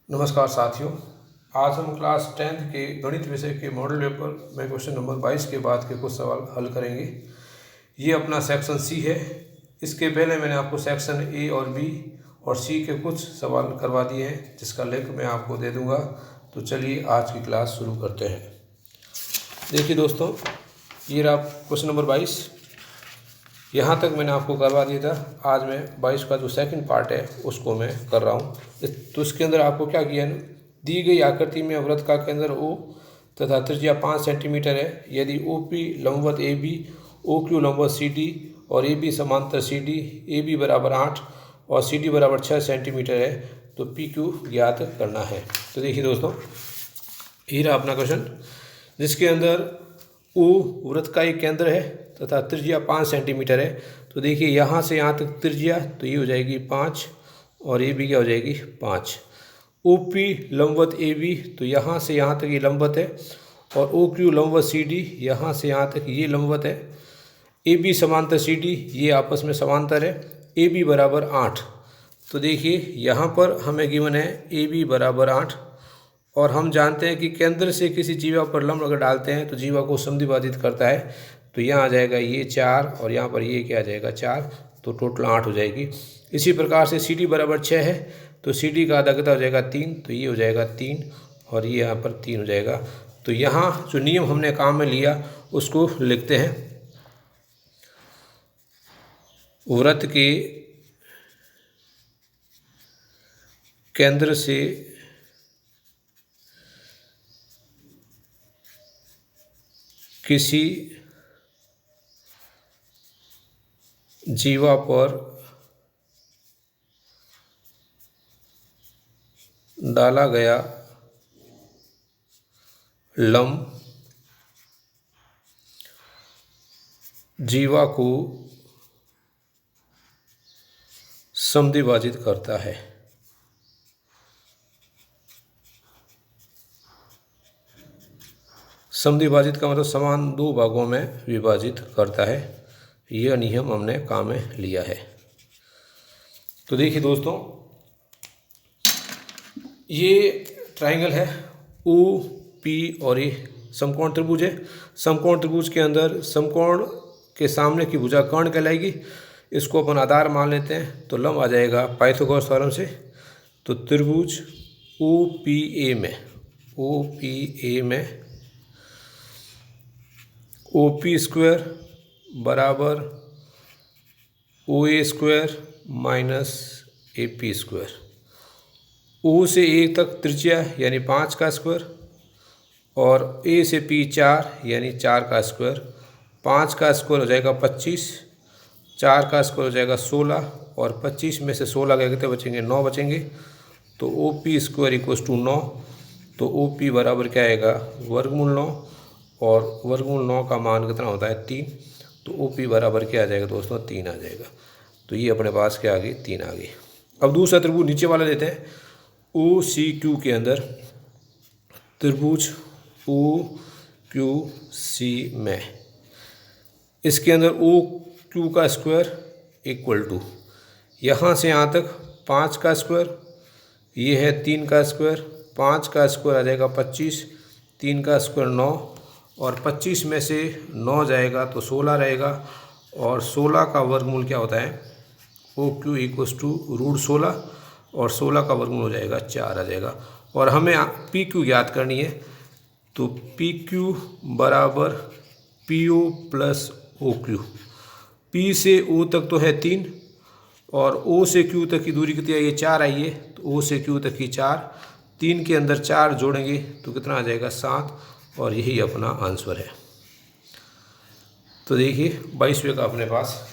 नमस्कार साथियों। आज हम क्लास 10th के गणित विषय के मॉडल पेपर में क्वेश्चन नंबर 22 के बाद के कुछ सवाल हल करेंगे। ये अपना सेक्शन सी है। इसके पहले मैंने आपको सेक्शन ए और बी और सी के कुछ सवाल करवा दिए हैं, जिसका लिंक मैं आपको दे दूंगा। तो चलिए आज की क्लास शुरू करते हैं। देखिए दोस्तों, ये रहा क्वेश्चन नंबर 22। यहाँ तक मैंने आपको करवा दिया था। आज मैं 22 का जो सेकंड पार्ट है उसको मैं कर रहा हूँ। तो इसके अंदर आपको क्या किया है, दी गई आकृति में वृत्त का केंद्र ओ तथा त्रिज्या 5 सेंटीमीटर है। यदि ओ पी लंबवत ए बी, ओ क्यू लंबवत सी डी और ए बी समांतर सी डी, ए बी बराबर 8 और सी डी बराबर 6 सेंटीमीटर है, तो पी क्यू ज्ञात करना है। तो देखिए दोस्तों, ये रहा अपना क्वेश्चन, जिसके अंदर ओ वृत्त का एक केंद्र है तथा त्रिज्या 5 सेंटीमीटर है। तो देखिए यहाँ से यहाँ तक त्रिज्या, तो ये हो जाएगी 5 और ये भी क्या हो जाएगी 5। ओ पी लंबवत ए बी, तो यहाँ से यहाँ तक ये लंबवत है, और ओ क्यू लंबवत सी डी, यहाँ से यहाँ तक ये लंबवत है। ए बी समांतर सी डी, ये आपस में समांतर है। ए बी बराबर 8। तो देखिए यहाँ पर हमें गिवन है ए बी बराबर 8, और हम जानते हैं कि केंद्र से किसी जीवा पर लंब अगर डालते हैं तो जीवा को समद्विभाजित करता है। तो यहाँ आ जाएगा ये 4 और यहाँ पर ये क्या आ जाएगा 4, तो टोटल 8 हो जाएगी। इसी प्रकार से सी डी बराबर 6 है, तो सी डी का आधा कितना हो जाएगा 3, तो ये हो जाएगा 3 और ये यहाँ पर 3 हो जाएगा। तो यहाँ जो नियम हमने काम में लिया उसको लिखते हैं। वृत्त के केंद्र से किसी जीवा पर डाला गया लंब जीवा को समद्विभाजित करता है। समद्विभाजित का मतलब समान दो भागों में विभाजित करता है। यह नियम हमने काम में लिया है। तो देखिए दोस्तों, ये ट्राइंगल है ओ पी और ये समकोण त्रिभुज है। समकोण त्रिभुज के अंदर समकोण के सामने की भुजा कर्ण कहलाएगी। इसको अपन आधार मान लेते हैं, तो लंब आ जाएगा पाइथागोरस थ्योरम से। तो त्रिभुज ओ पी ए में ओ पी स्क्वायर बराबर O A square minus A P square. O से ए तक त्रिज्या यानी 5 का स्क्वायर, और ए से पी 4 यानी 4 का स्क्वायर। 5 का स्क्वायर हो जाएगा 25, 4 का स्क्वायर हो जाएगा 16, और 25 में से 16 के कितने बचेंगे 9 बचेंगे। तो O P square equals to 9। तो ओ पी बराबर क्या आएगा वर्गमूल 9, और वर्गमूल 9 का मान कितना होता है 3। तो ओ पी बराबर क्या आ जाएगा दोस्तों 3 आ जाएगा। तो ये अपने पास क्या आ गई 3 आ गई। अब दूसरा त्रिभुज नीचे वाला लेते हैं। ओ सी क्यू के अंदर त्रिभुज ओ क्यू सी में, इसके अंदर ओ क्यू का स्क्वायर इक्वल टू यहाँ से यहाँ तक 5 का स्क्वायर, ये है 3 का स्क्वायर। 5 का स्क्वायर आ जाएगा 25, 3 का स्क्वायर 9, और 25 में से 9 जाएगा तो 16 रहेगा, और 16 का वर्गमूल क्या होता है O Q equals to root 16, और 16 का वर्गमूल हो जाएगा 4 आ जाएगा। और हमें पी क्यू ज्ञात करनी है। तो पी क्यू बराबर P O plus O Q. P से ओ तक तो है 3, और ओ से क्यू तक की दूरी कितनी आई है 4 आई है। तो ओ से क्यू तक की 4, 3 के अंदर 4 जोड़ेंगे तो कितना आ जाएगा 7, और यही अपना आंसर है। तो देखिए 22वें का अपने पास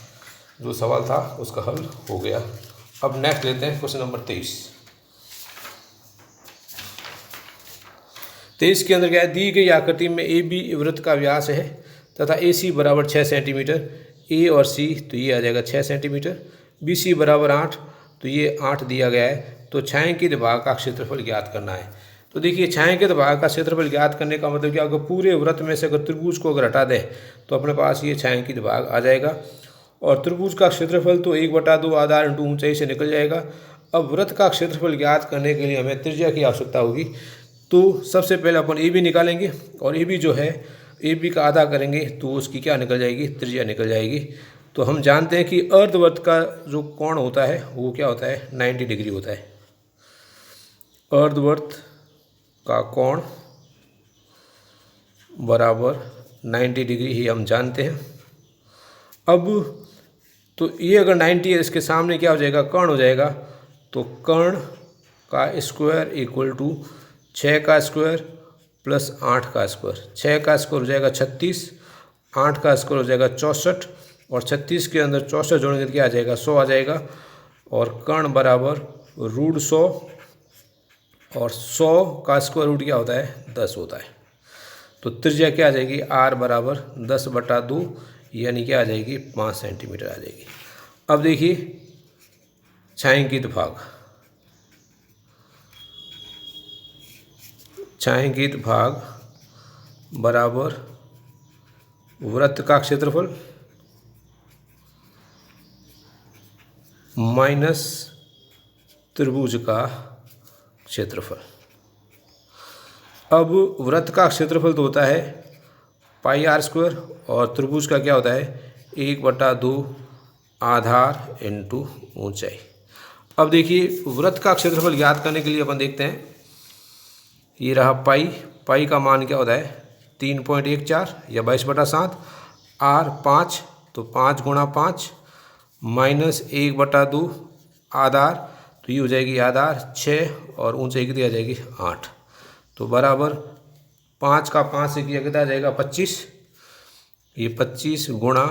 जो सवाल था उसका हल हो गया। अब नेक्स्ट लेते हैं क्वेश्चन नंबर 23 के अंदर क्या है, दी गई आकृति में ए बी वृत्त का व्यास है तथा ए सी बराबर 6 सेंटीमीटर। ए और सी, तो ये आ जाएगा 6 सेंटीमीटर। बी सी बराबर 8, तो ये 8 दिया गया है। तो छायांकित भाग का क्षेत्रफल ज्ञात करना है। तो देखिए छायांकित भाग का क्षेत्रफल ज्ञात करने का मतलब क्या, अगर पूरे वृत्त में से अगर त्रिभुज को अगर हटा दें तो अपने पास ये छायांकित भाग आ जाएगा। और त्रिभुज का क्षेत्रफल तो 1/2 आधार इंटू ऊंचाई से निकल जाएगा। अब वृत्त का क्षेत्रफल ज्ञात करने के लिए हमें त्रिज्या की आवश्यकता होगी। तो सबसे पहले अपन ए बी निकालेंगे और ए बी जो है ए बी का आधा करेंगे तो उसकी क्या निकल जाएगी, त्रिज्या निकल जाएगी। तो हम जानते हैं कि अर्धवृत्त का जो कोण होता है वो क्या होता है, 90 डिग्री होता है। अर्धवृत्त का कोण बराबर 90 डिग्री ही हम जानते हैं। अब तो ये अगर 90 है, इसके सामने क्या हो जाएगा, कर्ण हो जाएगा। तो कर्ण का स्क्वायर इक्वल टू 6 का स्क्वायर प्लस 8 का स्क्वायर। 6 का स्क्वायर हो जाएगा 36, 8 का स्क्वायर हो जाएगा 64 और 36 के अंदर 64 जोड़ेंगे तो क्या आ जाएगा, 100 आ जाएगा। और कर्ण बराबर √100 और 100 का स्क्वायर रूट क्या होता है, 10 होता है। तो त्रिज्या क्या आ जाएगी, r बराबर 10/2 यानी क्या आ जाएगी, 5 सेंटीमीटर आ जाएगी। अब देखिए छायांकित भाग, छायांकित भाग बराबर वृत्त का क्षेत्रफल माइनस त्रिभुज का क्षेत्रफल। अब वृत्त का क्षेत्रफल तो होता है πr² और त्रिभुज का क्या होता है, 1/2 आधार इंटू ऊंचाई। अब देखिए वृत्त का क्षेत्रफल ज्ञात करने के लिए अपन देखते हैं, ये रहा पाई का मान क्या होता है, 3.14 या 22/7। r 5 तो 5 गुणा 5 माइनस 1/2 आधार, तो ये हो जाएगी आधार 6 और ऊंचाई कितनी आ जाएगी 8। तो बराबर 5 का 5 से किया कितना आ जाएगा 25, ये 25 गुणा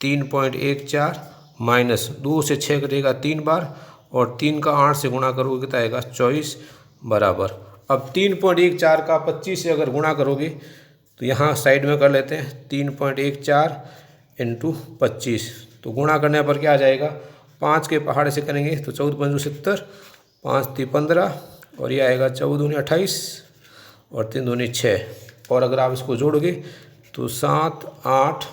3.14 माइनस 2 से 6 कटेगा 3 बार और 3 का 8 से गुणा करोगे कितना आएगा 24 बराबर। अब 3.14 का 25 से अगर गुणा करोगे तो यहाँ साइड में कर लेते हैं 3.14 इंटू 25, तो गुणा करने पर क्या आ जाएगा, 5 के पहाड़े से करेंगे तो 14×5 70, 5 × 15 और ये आएगा 14×2 28 और 3×2 6 और अगर आप इसको जोड़ोगे तो 7 8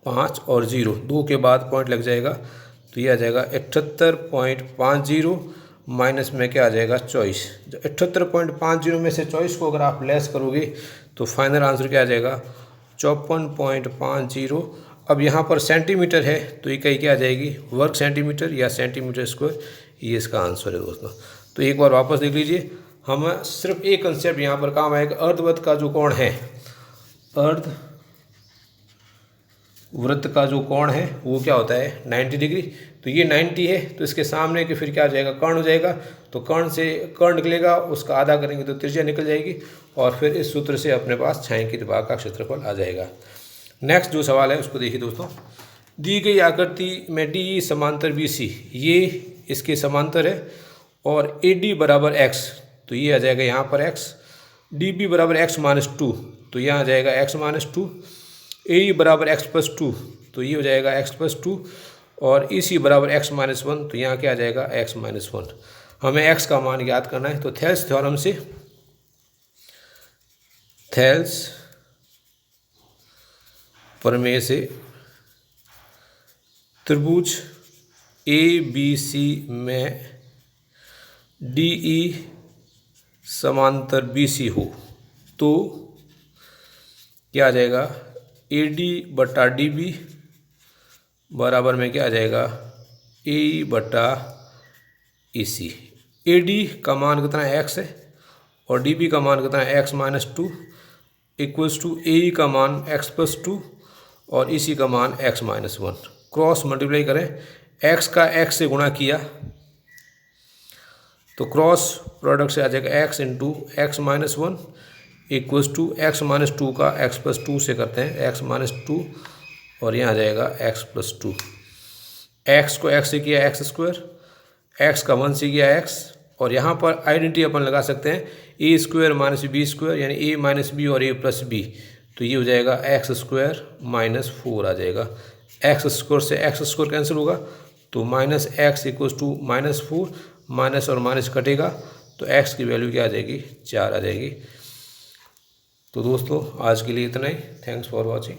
5 और 0 2 के बाद पॉइंट लग जाएगा तो ये आ जाएगा 78.50 माइनस में क्या आ जाएगा 24। 78.50 में से 24 को अगर आप लेस करोगे तो फाइनल आंसर क्या आ जाएगा 54.50। अब यहाँ पर सेंटीमीटर है तो इकाई क्या आ जाएगी, वर्ग सेंटीमीटर या सेंटीमीटर स्क्वायर, ये इसका आंसर है दोस्तों। तो एक बार वापस देख लीजिए, हम सिर्फ एक कंसेप्ट यहाँ पर काम आएगा, अर्धवृत्त का जो कोण है, अर्धवृत्त का जो कोण है वो क्या होता है 90 डिग्री। तो ये 90 है तो इसके सामने के फिर क्या आ जाएगा, कर्ण हो जाएगा। तो कर्ण से कर्ण निकलेगा, उसका आधा करेंगे तो त्रिज्या निकल जाएगी और फिर इस सूत्र से अपने पास छायांकित भाग का क्षेत्रफल आ जाएगा। नेक्स्ट जो सवाल है उसको देखिए दोस्तों, दी गई आकृति में DE समांतर BC, ये इसके समांतर है और AD बराबर x, तो ये आ जाएगा यहाँ पर x। DB बराबर x-2, तो यहाँ आ जाएगा x-2। AE बराबर x+2, तो ये हो जाएगा x+2 और EC बराबर x-1, तो यहाँ क्या आ जाएगा x-1। हमें x का मान ज्ञात करना है। तो थेल्स थ्योरम से, थेल्स प्रमेय से त्रिभुज ABC में DE समांतर BC हो तो क्या आ जाएगा, AD/DB बराबर में क्या आ जाएगा AE/EC। AD का मान कितना है x है और DB का मान कितना है x-2 इक्वल्स टू AE का मान x+2 और EC का मान x-1। क्रॉस मल्टीप्लाई करें, x का x से गुणा किया तो क्रॉस प्रोडक्ट से आ जाएगा x into x-1 equals to x-2 का x+2 से करते हैं x-2 और यहाँ आ जाएगा x+2। x को x से किया x², x का 1 से किया x और यहाँ पर आइडेंटिटी अपन लगा सकते हैं a² - b² यानी a - b और a + b, तो ये हो जाएगा x² - 4 आ जाएगा। x² से x² कैंसिल होगा तो -x इक्वल्स टू -4, माइनस और माइनस कटेगा तो x की वैल्यू क्या आ जाएगी 4 आ जाएगी। तो दोस्तों आज के लिए इतना ही। Thanks for watching.